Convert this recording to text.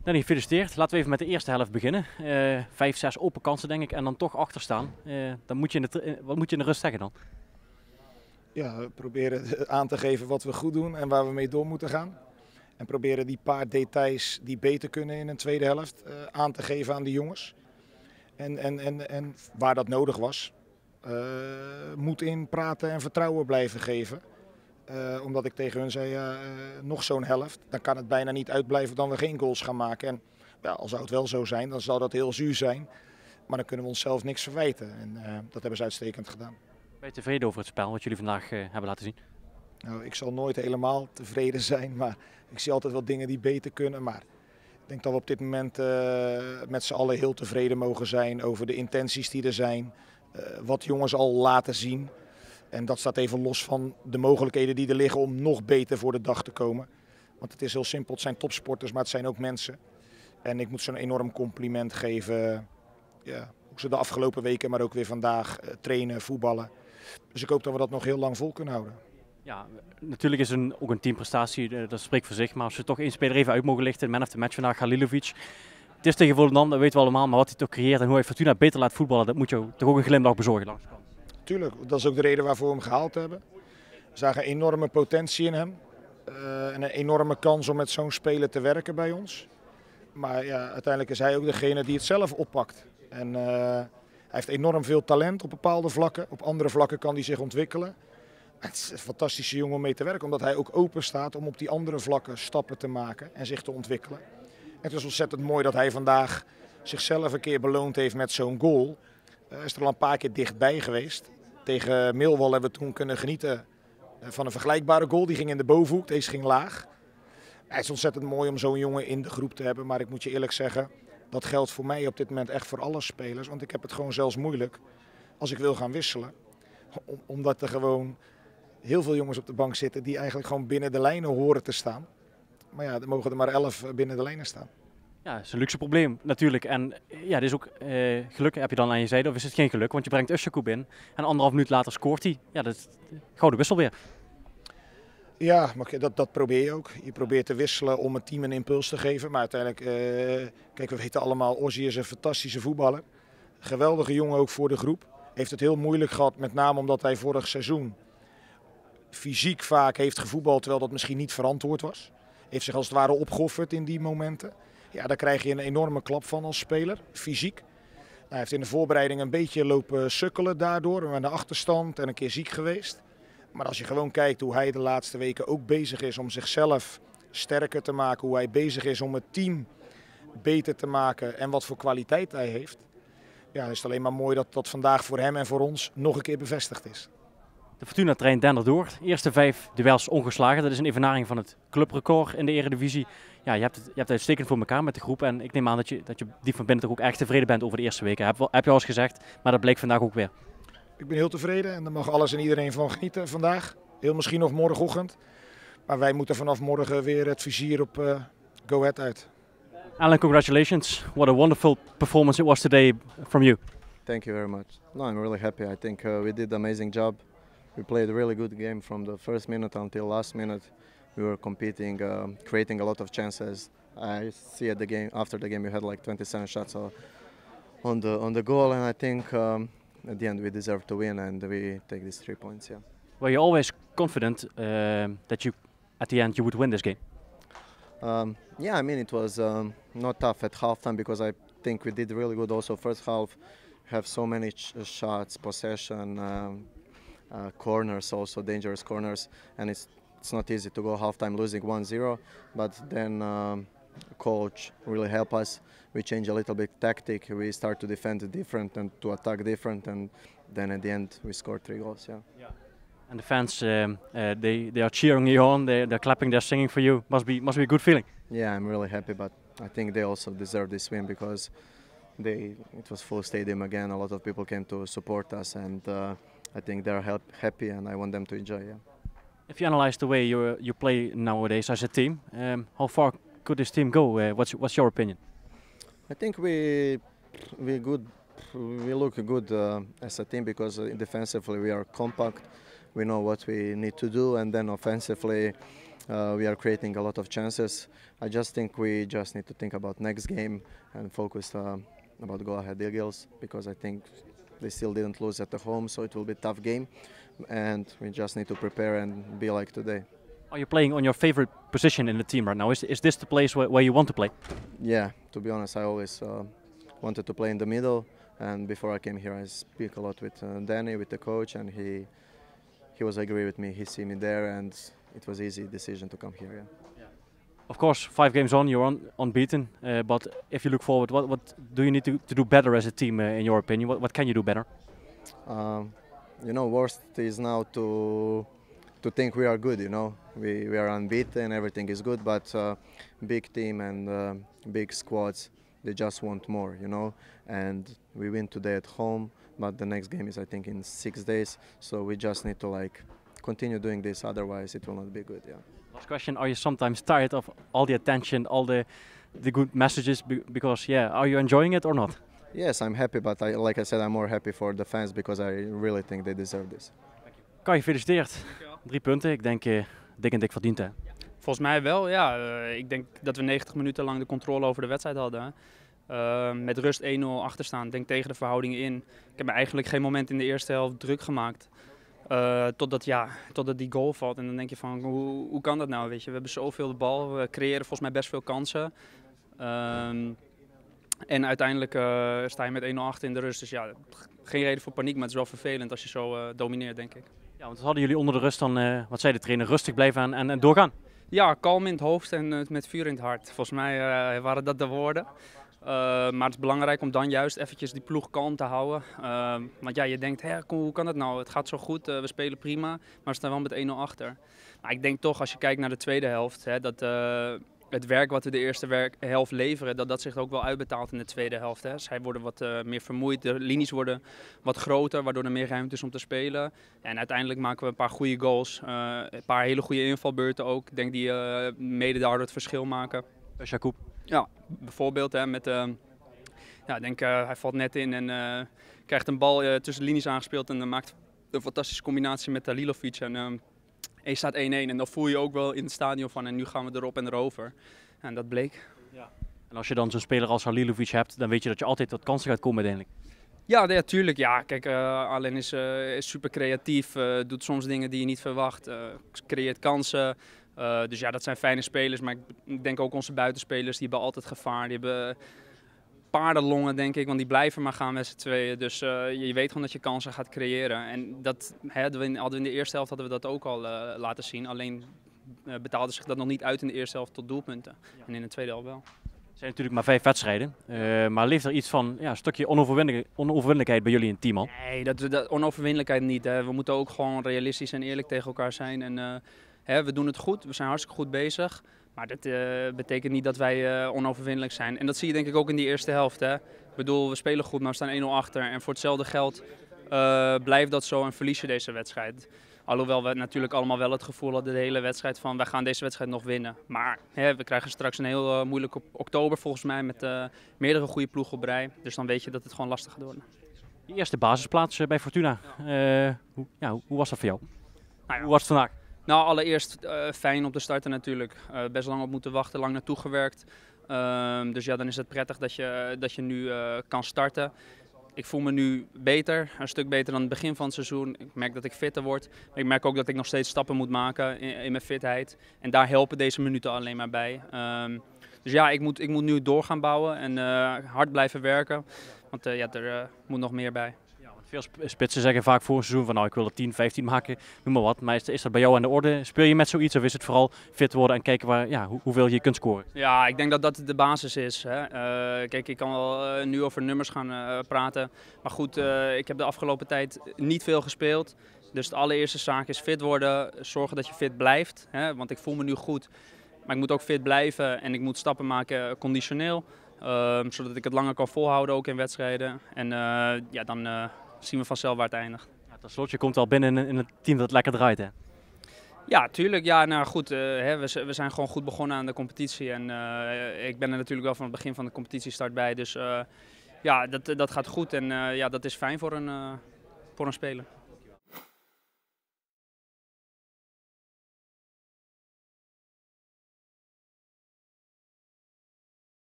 Danny, gefeliciteerd. Laten we even met de eerste helft beginnen. 5, 6 open kansen denk ik en dan toch achterstaan. Dan moet je wat moet je in de rust zeggen dan? Ja, we proberen aan te geven wat we goed doen en waar we mee door moeten gaan. En proberen die paar details die beter kunnen in een tweede helft aan te geven aan de jongens. En waar dat nodig was, moed in praten en vertrouwen blijven geven. Omdat ik tegen hun zei, nog zo'n helft, dan kan het bijna niet uitblijven dan we geen goals gaan maken. En ja, al zou het wel zo zijn, dan zal dat heel zuur zijn. Maar dan kunnen we onszelf niks verwijten. En dat hebben ze uitstekend gedaan. Ben je tevreden over het spel wat jullie vandaag hebben laten zien? Nou, ik zal nooit helemaal tevreden zijn, maar ik zie altijd wel dingen die beter kunnen. Maar ik denk dat we op dit moment met z'n allen heel tevreden mogen zijn over de intenties die er zijn. Wat jongens al laten zien. En dat staat even los van de mogelijkheden die er liggen om nog beter voor de dag te komen. Want het is heel simpel, het zijn topsporters, maar het zijn ook mensen. En ik moet ze een enorm compliment geven. Ja, hoe ze de afgelopen weken, maar ook weer vandaag trainen, voetballen. Dus ik hoop dat we dat nog heel lang vol kunnen houden. Ja, natuurlijk is ook een teamprestatie, dat spreekt voor zich. Maar als we toch één speler even uit mogen lichten, man of the match vandaag, Halilovic. Het is tegen Volendam, dat weten we allemaal. Maar wat hij toch creëert en hoe hij Fortuna beter laat voetballen, dat moet je toch ook een glimlach bezorgen langs de kant. Tuurlijk, dat is ook de reden waarvoor we hem gehaald hebben. We zagen enorme potentie in hem. En een enorme kans om met zo'n speler te werken bij ons. Maar ja, uiteindelijk is hij ook degene die het zelf oppakt. En hij heeft enorm veel talent op bepaalde vlakken. Op andere vlakken kan hij zich ontwikkelen. Het is een fantastische jongen om mee te werken, omdat hij ook open staat om op die andere vlakken stappen te maken en zich te ontwikkelen. Het is ontzettend mooi dat hij vandaag zichzelf een keer beloond heeft met zo'n goal. Hij is er al een paar keer dichtbij geweest. Tegen Millwall hebben we toen kunnen genieten van een vergelijkbare goal. Die ging in de bovenhoek, deze ging laag. Het is ontzettend mooi om zo'n jongen in de groep te hebben. Maar ik moet je eerlijk zeggen, dat geldt voor mij op dit moment echt voor alle spelers. Want ik heb het gewoon zelfs moeilijk als ik wil gaan wisselen. Omdat er gewoon heel veel jongens op de bank zitten die eigenlijk gewoon binnen de lijnen horen te staan. Maar ja, er mogen er maar 11 binnen de lijnen staan. Ja, dat is een luxe probleem natuurlijk. En ja, dit is ook geluk heb je dan aan je zijde, of is het geen geluk? Want je brengt Usjakub in en 1,5 minuut later scoort hij. Ja, dat is gouden wissel weer. Ja, maar dat probeer je ook. Je probeert te wisselen om het team een impuls te geven. Maar uiteindelijk, kijk, we weten allemaal, Ozzy is een fantastische voetballer. Geweldige jongen ook voor de groep. Heeft het heel moeilijk gehad, met name omdat hij vorig seizoen fysiek vaak heeft gevoetbald, terwijl dat misschien niet verantwoord was. Heeft zich als het ware opgeofferd in die momenten. Ja, daar krijg je een enorme klap van als speler, fysiek. Hij heeft in de voorbereiding een beetje lopen sukkelen daardoor. Met een achterstand en een keer ziek geweest. Maar als je gewoon kijkt hoe hij de laatste weken ook bezig is om zichzelf sterker te maken. Hoe hij bezig is om het team beter te maken en wat voor kwaliteit hij heeft. Ja, dan is het alleen maar mooi dat dat vandaag voor hem en voor ons nog een keer bevestigd is. De Fortuna traint dendert door. Eerste 5 duels ongeslagen. Dat is een evenaring van het clubrecord in de Eredivisie. Ja, je hebt het uitstekend voor elkaar met de groep. En ik neem aan dat je diep van binnen toch ook echt tevreden bent over de eerste weken. Heb je al eens gezegd, maar dat bleek vandaag ook weer. Ik ben heel tevreden en daar mag alles en iedereen van genieten vandaag. Heel misschien nog morgenochtend. Maar wij moeten vanaf morgen weer het vizier op Go Ahead uit. Alan, congratulations. What a wonderful performance it was today from you. Thank you very much. No, I'm really happy. I think we did an amazing job. We played a really good game from the first minute until last minute. We were competing, creating a lot of chances. I see at the game after the game we had like 27 shots on the goal, and I think at the end we deserve to win and we take these 3 points. Yeah. Were you always confident that you at the end you would win this game? Yeah, I mean it was not tough at halftime because I think we did really good. Also first half, have so many shots, possession. Corners, also dangerous corners, and it's not easy to go halftime losing 1-0, but then coach really helped us. We change a little bit tactic, we start to defend different and to attack different, and then at the end we scored 3 goals. Yeah. And the fans, they are cheering you on, they're clapping, they're singing for you. Must be a good feeling. Yeah, I'm really happy, but I think they also deserve this win because it was full stadium again. A lot of people came to support us, and I think they're happy, and I want them to enjoy. Yeah. If you analyze the way you play nowadays as a team, how far could this team go? What's your opinion? I think we look good as a team because defensively we are compact. We know what we need to do, and then offensively We are creating a lot of chances. I just think we just need to think about next game and focus about Go Ahead Eagles, because I think they still didn't lose at the home, so it will be a tough game, and we just need to prepare and be like today. Are you playing on your favorite position in the team right now? Is this the place where you want to play? Yeah, to be honest, I always wanted to play in the middle, and before I came here I speak a lot with Danny, with the coach, and he was agree with me. He see me there, and it was easy decision to come here. Yeah. Of course, 5 games on, you're unbeaten. But if you look forward, what do you need to do better as a team, in your opinion? What can you do better? You know, worst is now to think we are good. You know, we are unbeaten, everything is good, but big team and big squads, they just want more. You know, and we win today at home, but the next game is, I think, in 6 days. So we just need to continue doing this, otherwise it will not be good. Yeah. Last question: are you sometimes tired of all the attention, all the good messages? Because are you enjoying it or not? Yes, I'm happy, but like I said, I'm more happy for the fans because I really think they deserve this. Kai, gefeliciteerd. 3 punten. Ik denk dik en dik verdiend, hè? Volgens mij wel, ja. Ik denk dat we 90 minuten lang de controle over de wedstrijd hadden. Met rust 1-0 achterstaan, denk tegen de verhoudingen in. Ik heb me eigenlijk geen moment in de eerste helft druk gemaakt. Totdat die goal valt. En dan denk je van, hoe kan dat nou? Weet je? We hebben zoveel de bal, we creëren volgens mij best veel kansen. En uiteindelijk sta je met 1-0 achter in de rust. Dus ja, geen reden voor paniek, maar het is wel vervelend als je zo domineert, denk ik. Ja, want hadden jullie onder de rust dan, wat zei de trainer, rustig blijven en doorgaan? Ja, kalm in het hoofd en met vuur in het hart. Volgens mij waren dat de woorden. Maar het is belangrijk om dan juist eventjes die ploeg kalm te houden. Want ja, je denkt, hoe kan dat nou? Het gaat zo goed, we spelen prima, maar we staan wel met 1-0 achter. Maar ik denk toch, als je kijkt naar de tweede helft, dat het werk wat we de eerste helft leveren, dat zich ook wel uitbetaalt in de tweede helft. Hè. Zij worden wat meer vermoeid, de linies worden wat groter, waardoor er meer ruimte is om te spelen. En uiteindelijk maken we een paar goede goals, een paar hele goede invalbeurten ook. Ik denk die mede daardoor het verschil maken. Jacob. Ja, bijvoorbeeld met, hij valt net in en krijgt een bal tussen de linies aangespeeld en maakt een fantastische combinatie met Lilovic. En je staat 1-1 en dan voel je ook wel in het stadion van en nu gaan we erop en erover. En dat bleek. Ja. En als je dan zo'n speler als Halilovic hebt, dan weet je dat je altijd tot kansen gaat komen uiteindelijk. Ja, tuurlijk. Ja, kijk, Alain is super creatief, doet soms dingen die je niet verwacht, creëert kansen. Dus ja, dat zijn fijne spelers, maar ik denk ook onze buitenspelers, die hebben altijd gevaar. Die hebben paardenlongen, denk ik, want die blijven maar gaan met z'n tweeën. Dus je weet gewoon dat je kansen gaat creëren. En dat hadden we in de eerste helft hadden we dat ook al laten zien. Alleen betaalde zich dat nog niet uit in de eerste helft tot doelpunten. Ja. En in de tweede helft wel. Het zijn natuurlijk maar 5 wedstrijden. Maar leeft er iets van een stukje onoverwinnelijkheid bij jullie in het team al? Nee, dat onoverwinnelijkheid niet. Hè. We moeten ook gewoon realistisch en eerlijk tegen elkaar zijn. En we doen het goed, we zijn hartstikke goed bezig. Maar dat betekent niet dat wij onoverwinnelijk zijn. En dat zie je denk ik ook in die eerste helft. Hè. Ik bedoel, we spelen goed, maar we staan 1-0 achter. En voor hetzelfde geld blijft dat zo en verlies je deze wedstrijd. Alhoewel we natuurlijk allemaal wel het gevoel hadden de hele wedstrijd van wij gaan deze wedstrijd nog winnen. Maar we krijgen straks een heel moeilijke oktober volgens mij met meerdere goede ploegen op rij. Dus dan weet je dat het gewoon lastig gaat worden. Je eerste basisplaats bij Fortuna. Hoe was dat voor jou? Nou ja. Hoe was het vandaag? Nou, allereerst fijn om te starten natuurlijk. Best lang op moeten wachten, lang naartoe gewerkt. Dus ja, dan is het prettig dat je nu kan starten. Ik voel me nu beter, een stuk beter dan het begin van het seizoen. Ik merk dat ik fitter word. Maar ik merk ook dat ik nog steeds stappen moet maken in mijn fitheid. En daar helpen deze minuten alleen maar bij. Dus ja, ik moet nu door gaan bouwen en hard blijven werken. Want er moet nog meer bij. Veel spitsen zeggen vaak voor een seizoen van nou ik wil er 10, 15 maken, noem maar wat. Maar is dat bij jou aan de orde? Speel je met zoiets of is het vooral fit worden en kijken hoeveel je kunt scoren? Ja, ik denk dat dat de basis is. Hè. Kijk, ik kan wel nu over nummers gaan praten. Maar goed, ik heb de afgelopen tijd niet veel gespeeld. Dus de allereerste zaak is fit worden, zorgen dat je fit blijft. Hè, want ik voel me nu goed, maar ik moet ook fit blijven en ik moet stappen maken conditioneel. Zodat ik het langer kan volhouden ook in wedstrijden. En dan zien we vanzelf waar het eindigt. Ja, ten slotte, je komt al binnen in een team dat lekker draait, hè? Ja, tuurlijk. Ja, nou goed, we zijn gewoon goed begonnen aan de competitie. En ik ben er natuurlijk wel van het begin van de competitiestart bij. Dus dat gaat goed en dat is fijn voor een speler.